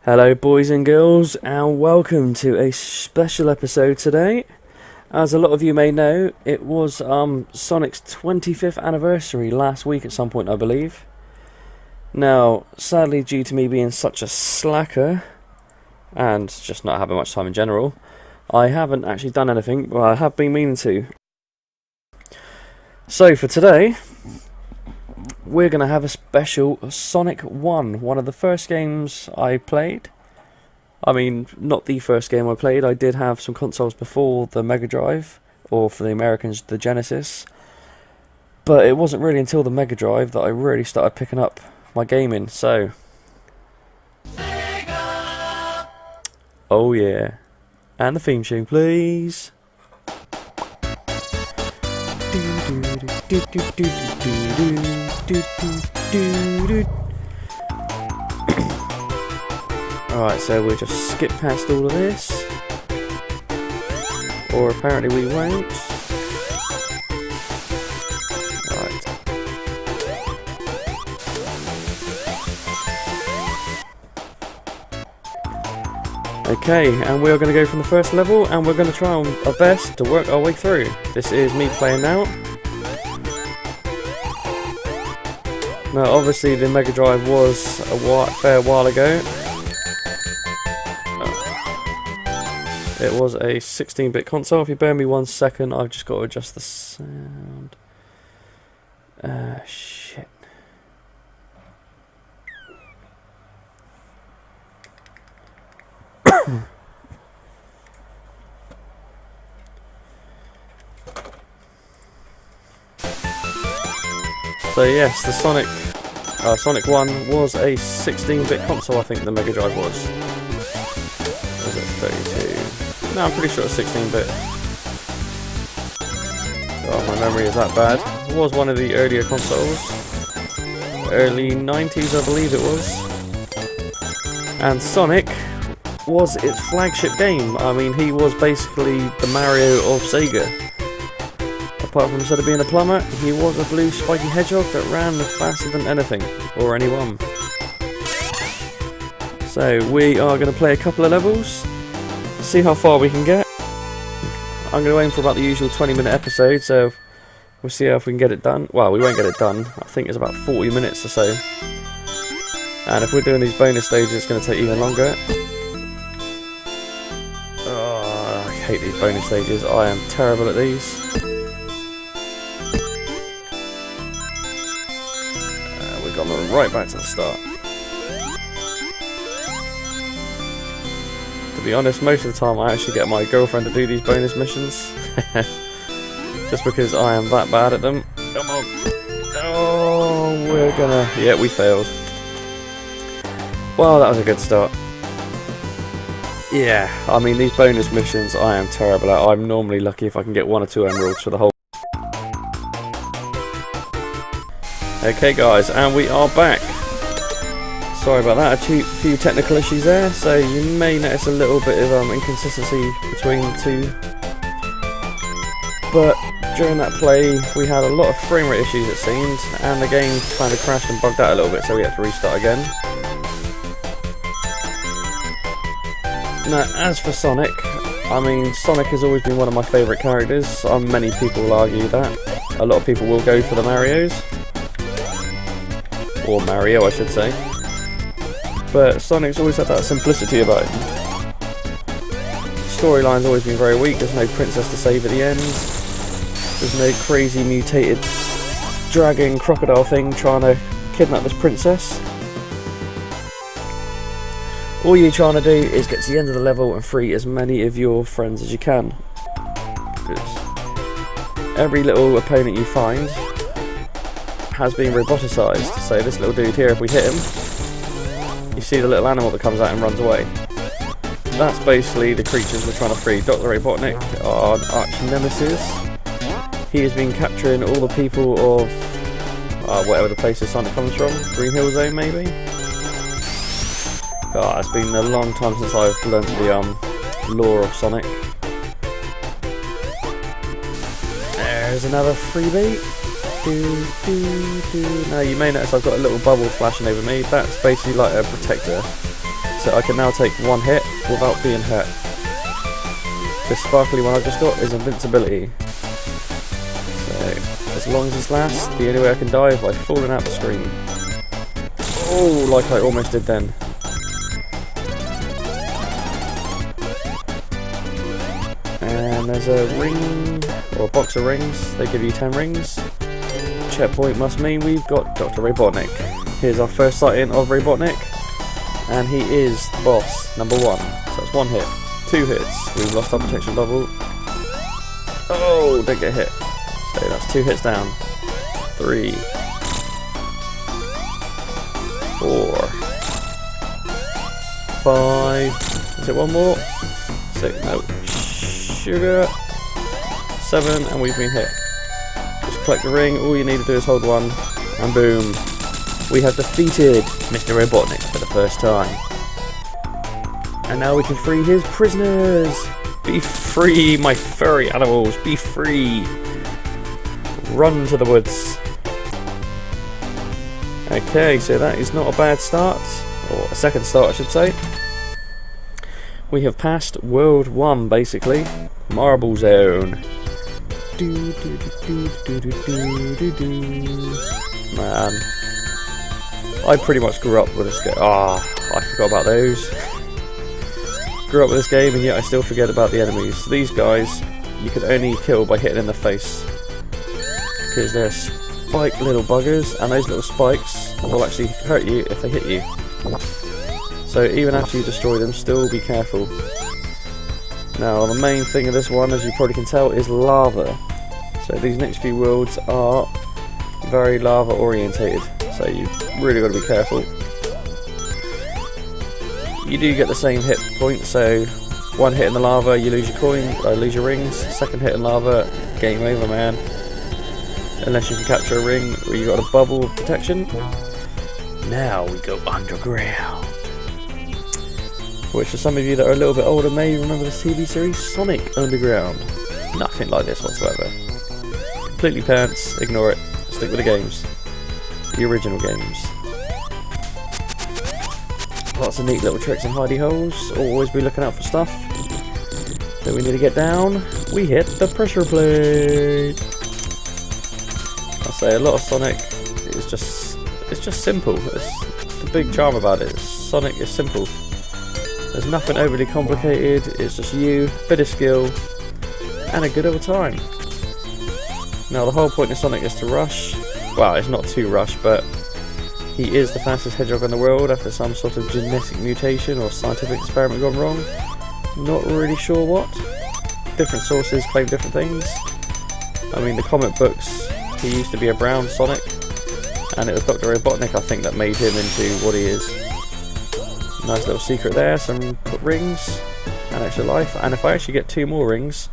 Hello boys and girls, and welcome to a special episode today. As a lot of you may know, it was Sonic's 25th anniversary last week at some point, I believe. Now, sadly, due to me being such a slacker and just not having much time in general, I haven't actually done anything, but I have been meaning to. So for today, we're going to have a special Sonic 1, one of the first games I played. I mean, not the first game I played. I did have some consoles before the Megadrive, or for the Americans, the Genesis. But it wasn't really until the Megadrive that I really started picking up my gaming, so... Sega! Oh yeah. And the theme tune, please. Alright, so we'll just skip past all of this. Or apparently we won't. Right. Okay, and we are going to go from the first level, and we're going to try our best to work our way through. This is me playing now. Now, obviously, the Mega Drive was a fair while ago. It was a 16-bit console. If you bear me 1 second, I've just got to adjust the sound. Shit. So yes, the Sonic 1 was a 16-bit console, I think the Mega Drive was. Was it 32? No, I'm pretty sure it's 16-bit. Oh, my memory is that bad. It was one of the earlier consoles. Early 90s, I believe it was. And Sonic was its flagship game. I mean, he was basically the Mario of Sega. Apart from instead of being a plumber, he was a blue spiky hedgehog that ran faster than anything, or anyone. So we are going to play a couple of levels, see how far we can get. I'm going to aim for about the usual 20-minute episode, so we'll see how if we can get it done. Well, we won't get it done. I think it's about 40 minutes or so. And if we're doing these bonus stages, it's going to take even longer. Oh, I hate these bonus stages. I am terrible at these. We've gone right back to the start. To be honest, most of the time I actually get my girlfriend to do these bonus missions. Just because I am that bad at them. Come on. Oh, we're gonna... Yeah, we failed. Well, that was a good start. Yeah, I mean, these bonus missions I am terrible at. I'm normally lucky if I can get 1 or 2 emeralds for the whole... Okay guys, and we are back. Sorry about that, a few technical issues there, so you may notice a little bit of inconsistency between the two. But during that play, we had a lot of frame rate issues it seemed, and the game kind of crashed and bugged out a little bit, so we had to restart again. Now, as for Sonic, I mean, Sonic has always been one of my favourite characters. Many people will argue that. A lot of people will go for the Marios. Or Mario, I should say. But Sonic's always had that simplicity about him. The storyline's always been very weak. There's no princess to save at the end. There's no crazy mutated dragon crocodile thing trying to kidnap this princess. All you're trying to do is get to the end of the level and free as many of your friends as you can. Because every little opponent you find has been roboticized. So this little dude here, if we hit him, you see the little animal that comes out and runs away. That's basically the creatures we're trying to free. Dr. Robotnik, our arch nemesis. He has been capturing all the people of whatever the place Sonic comes from. Green Hill Zone, maybe? God, it's been a long time since I've learned the lore of Sonic. There's another freebie. Now you may notice I've got a little bubble flashing over me. That's basically like a protector So I can now take one hit without being hurt. This sparkly one I've just got is invincibility. So as long as this lasts, the only way I can die is by falling out the screen. Oh, like I almost did then. And there's a ring, or a box of rings. They give you 10 rings. Checkpoint must mean we've got Dr. Robotnik. Here's our first sighting of Robotnik. And he is the boss, number 1. So that's 1 hit. 2 hits. We've lost our protection bubble. Oh, don't get hit. So that's 2 hits down. 3. 4. 5. Is it one more? 6. No. Sugar. 7, and we've been hit. Just collect the ring. All you need to do is hold 1, and boom. We have defeated Mr. Robotnik for the first time. And now we can free his prisoners. Be free, my furry animals. Be free. Run to the woods. Okay, so that is not a bad start. Or a second start, I should say. We have passed World 1, basically. Marble Zone. Man. I pretty much grew up with this game. Ah, I forgot about those. Grew up with this game and yet I still forget about the enemies. These guys, you can only kill by hitting in the face. Because they're spiked little buggers, and those little spikes will actually hurt you if they hit you. So even after you destroy them, still be careful. Now the main thing of this one, as you probably can tell, is lava. So these next few worlds are very lava orientated. So you really got to be careful. You do get the same hit point, so 1 hit in the lava, you lose your coin, lose your rings. 2nd hit in lava, game over, man. Unless you can capture a ring where you got a bubble of protection. Now we go underground. Which for some of you that are a little bit older may remember the TV series Sonic Underground. Nothing like this whatsoever. Completely pants, ignore it, stick with the games. The original games. Lots of neat little tricks and hidey holes. Always be looking out for stuff. So we need to get down. We hit the pressure plate. I'll say a lot of Sonic is just simple. It's the big charm about it. Sonic is simple. There's nothing overly complicated. It's just you, bit of skill, and a good old time. Now the whole point of Sonic is to rush. Well, it's not to rush, but he is the fastest hedgehog in the world after some sort of genetic mutation or scientific experiment gone wrong. Not really sure what. Different sources claim different things. I mean, the comic books, he used to be a brown Sonic, and it was Dr. Robotnik, I think, that made him into what he is. Nice little secret there, some rings, and extra life, and if I actually get 2 more rings,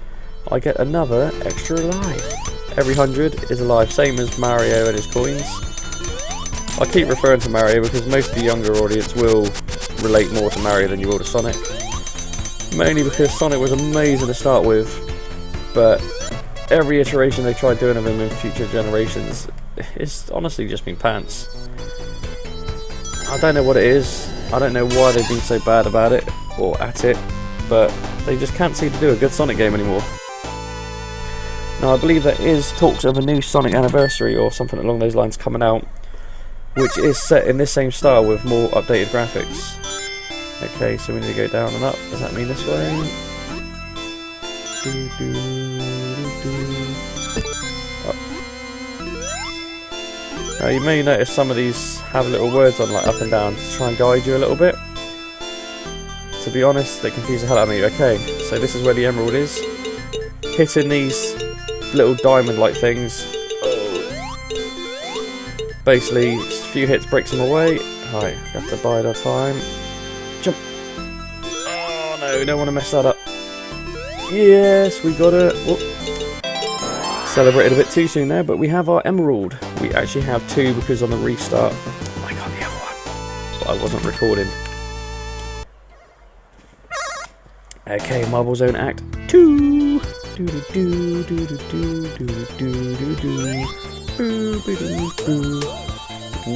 I get another extra life. Every 100 is a life, same as Mario and his coins. I keep referring to Mario because most of the younger audience will relate more to Mario than you will to Sonic. Mainly because Sonic was amazing to start with, but every iteration they tried doing of him in future generations, it's honestly just been pants. I don't know what it is, I don't know why they've been so bad about it, or at it, but they just can't seem to do a good Sonic game anymore. Now I believe there is talks of a new Sonic anniversary or something along those lines coming out, which is set in this same style with more updated graphics. Okay, so we need to go down and up. Does that mean this way? Up. Now you may notice some of these have little words on, like up and down, to try and guide you a little bit. To be honest, they confuse the hell out of me. Okay, so this is where the emerald is. Hitting these little diamond-like things. Basically, a few hits breaks them away. Right, we have to bide our time. Jump! Oh no, we don't want to mess that up. Yes, we got it. Whoop. Celebrated a bit too soon there, but we have our emerald. We actually have 2 because on the restart I got the other one, but I wasn't recording. Okay, Marble Zone Act 2.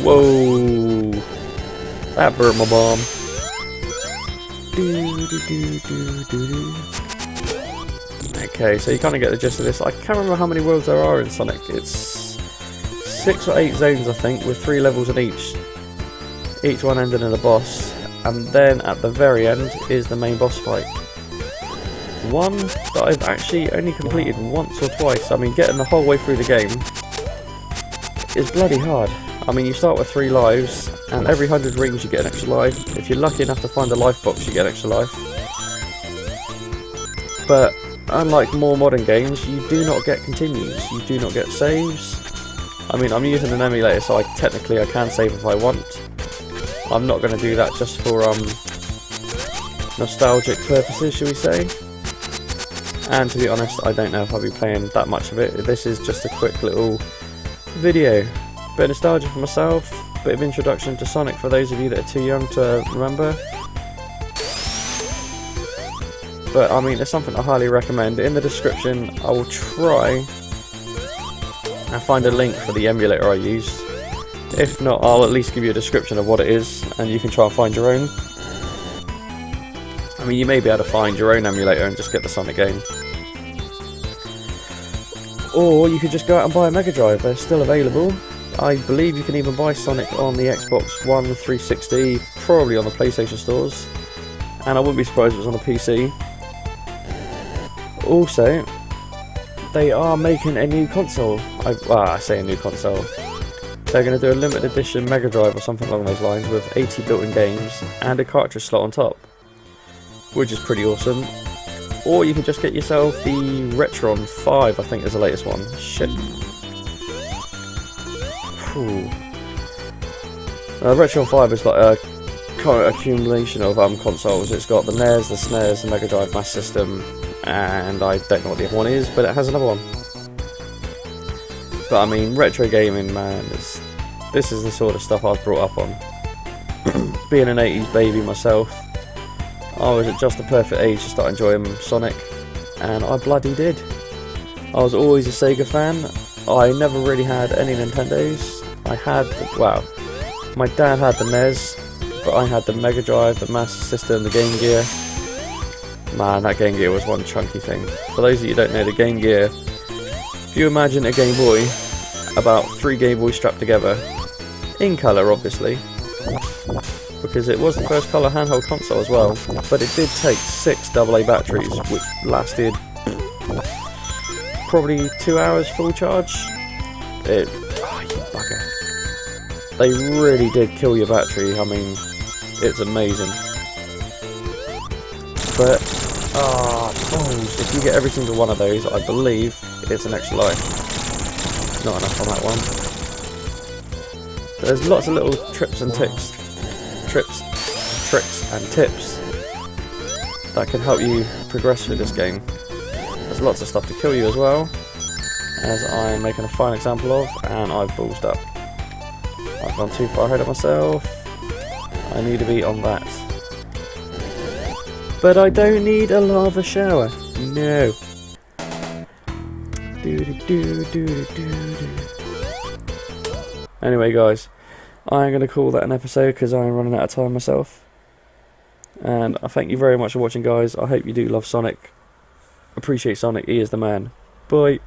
Whoa! That burnt my bomb. Okay, so you kind of get the gist of this. I can't remember how many worlds there are in Sonic. It's 6 or 8 zones, I think, with 3 levels in each one ending in a boss, and then at the very end is the main boss fight. One that I've actually only completed once or twice. I mean, getting the whole way through the game is bloody hard. I mean, you start with 3 lives, and every 100 rings you get an extra life. If you're lucky enough to find a life box, you get an extra life. But unlike more modern games, you do not get continues, you do not get saves. I mean, I'm using an emulator, so I can save if I want. I'm not going to do that just for nostalgic purposes, shall we say. And to be honest, I don't know if I'll be playing that much of it. This is just a quick little video. Bit of nostalgia for myself, bit of introduction to Sonic for those of you that are too young to remember. But I mean, it's something I highly recommend. In the description, I will try and find a link for the emulator I used. If not, I'll at least give you a description of what it is, and you can try and find your own. I mean, you may be able to find your own emulator and just get the Sonic game. Or you could just go out and buy a Megadrive, they're still available. I believe you can even buy Sonic on the Xbox One, 360, probably on the PlayStation stores. And I wouldn't be surprised if it was on the PC. Also, they are making a new console. I say a new console. They're going to do a limited edition Megadrive or something along those lines with 80 built-in games and a cartridge slot on top, which is pretty awesome. Or you can just get yourself the Retron 5, I think is the latest one. Shit. Retron 5 is like a kind of accumulation of consoles. It's got the NES, the SNES, the Mega Drive Master System, and I don't know what the other one is, but it has another one. But I mean, retro gaming, man, this is the sort of stuff I was brought up on. Being an 80s baby myself, I was at just the perfect age to start enjoying Sonic, and I bloody did. I was always a Sega fan. I never really had any Nintendos. I had, my dad had the NES, but I had the Mega Drive, the Master System, the Game Gear. Man, that Game Gear was one chunky thing. For those of you who don't know, the Game Gear, if you imagine a Game Boy, about 3 Game Boys strapped together, in colour obviously, because it was the first colour handheld console as well, but it did take 6 AA batteries, which lasted probably 2 hours full charge. You bugger. They really did kill your battery. I mean, it's amazing. But, balls, if you get every single one of those, I believe it's an extra life. Not enough on that one. There's lots of little tricks and tips that can help you progress through this game. There's lots of stuff to kill you as well, as I'm making a fine example of, and I've ballsed up. I've gone too far ahead of myself. I need to be on that. But I don't need a lava shower. No. Anyway guys, I'm going to call that an episode because I'm running out of time myself. And I thank you very much for watching guys. I hope you do love Sonic. Appreciate Sonic, he is the man. Bye.